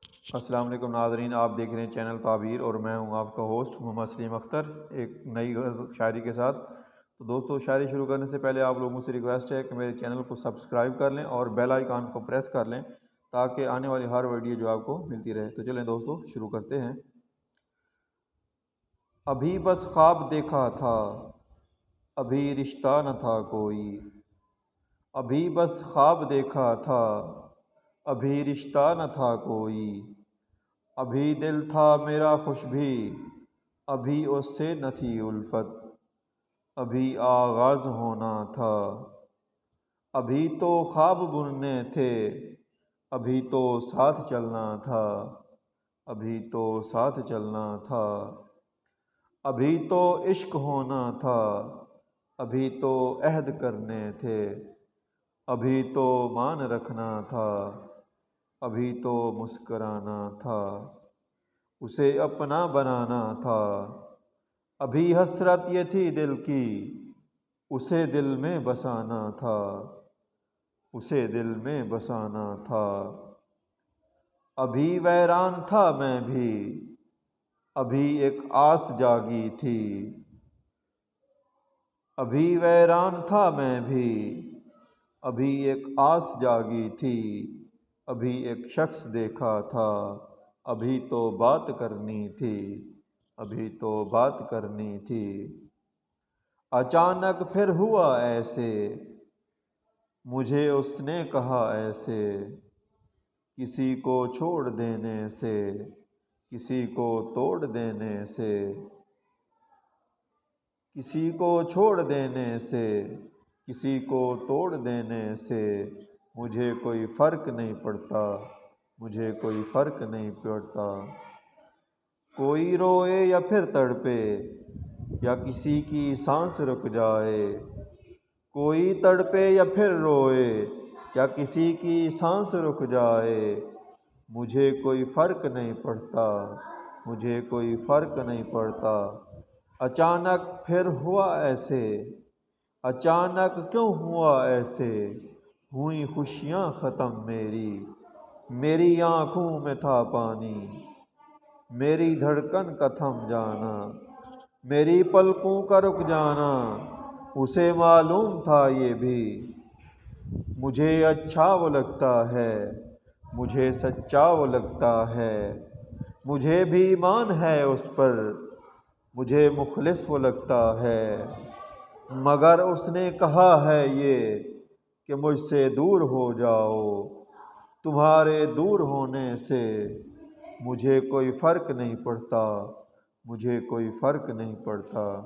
السلام علیکم ناظرین، آپ دیکھ رہے ہیں چینل تعبیر اور میں ہوں آپ کا ہوسٹ محمد سلیم اختر ایک نئی شاعری کے ساتھ۔ تو دوستو، شاعری شروع کرنے سے پہلے آپ لوگوں سے ریکویسٹ ہے کہ میرے چینل کو سبسکرائب کر لیں اور بیل آئیکن کو پریس کر لیں تاکہ آنے والی ہر ویڈیو جو آپ کو ملتی رہے۔ تو چلیں دوستو شروع کرتے ہیں۔ ابھی بس خواب دیکھا تھا، ابھی رشتہ نہ تھا کوئی۔ ابھی بس خواب دیکھا تھا، ابھی رشتہ نہ تھا کوئی۔ ابھی دل تھا میرا خوش بھی، ابھی اس سے نہ تھی الفت۔ ابھی آغاز ہونا تھا، ابھی تو خواب بننے تھے۔ ابھی تو ساتھ چلنا تھا، ابھی تو ساتھ چلنا تھا۔ ابھی تو عشق ہونا تھا، ابھی تو عہد کرنے تھے۔ ابھی تو مان رکھنا تھا، ابھی تو مسکرانا تھا۔ اسے اپنا بنانا تھا، ابھی حسرت یہ تھی دل کی۔ اسے دل میں بسانا تھا، اسے دل میں بسانا تھا۔ ابھی ویران تھا میں بھی، ابھی ایک آس جاگی تھی۔ ابھی ویران تھا میں بھی، ابھی ایک آس جاگی تھی۔ ابھی ایک شخص دیکھا تھا، ابھی تو بات کرنی تھی، ابھی تو بات کرنی تھی۔ اچانک پھر ہوا ایسے، مجھے اس نے کہا ایسے۔ کسی کو چھوڑ دینے سے، کسی کو توڑ دینے سے۔ کسی کو چھوڑ دینے سے، کسی کو توڑ دینے سے۔ مجھے کوئی فرق نہیں پڑتا، مجھے کوئی فرق نہیں پڑتا۔ کوئی روئے یا پھر تڑپے، یا کسی کی سانس رک جائے۔ کوئی تڑپے یا پھر روئے، یا کسی کی سانس رک جائے۔ مجھے کوئی فرق نہیں پڑتا، مجھے کوئی فرق نہیں پڑتا۔ اچانک پھر ہوا ایسے، اچانک کیوں ہوا ایسے۔ ہوئیں خوشیاں ختم میری، میری آنکھوں میں تھا پانی۔ میری دھڑکن کا تھم جانا، میری پلکوں کا رک جانا۔ اسے معلوم تھا یہ بھی، مجھے اچھا وہ لگتا ہے، مجھے سچا وہ لگتا ہے۔ مجھے بھی ایمان ہے اس پر، مجھے مخلص وہ لگتا ہے۔ مگر اس نے کہا ہے یہ کہ مجھ سے دور ہو جاؤ۔ تمہارے دور ہونے سے مجھے کوئی فرق نہیں پڑتا، مجھے کوئی فرق نہیں پڑتا۔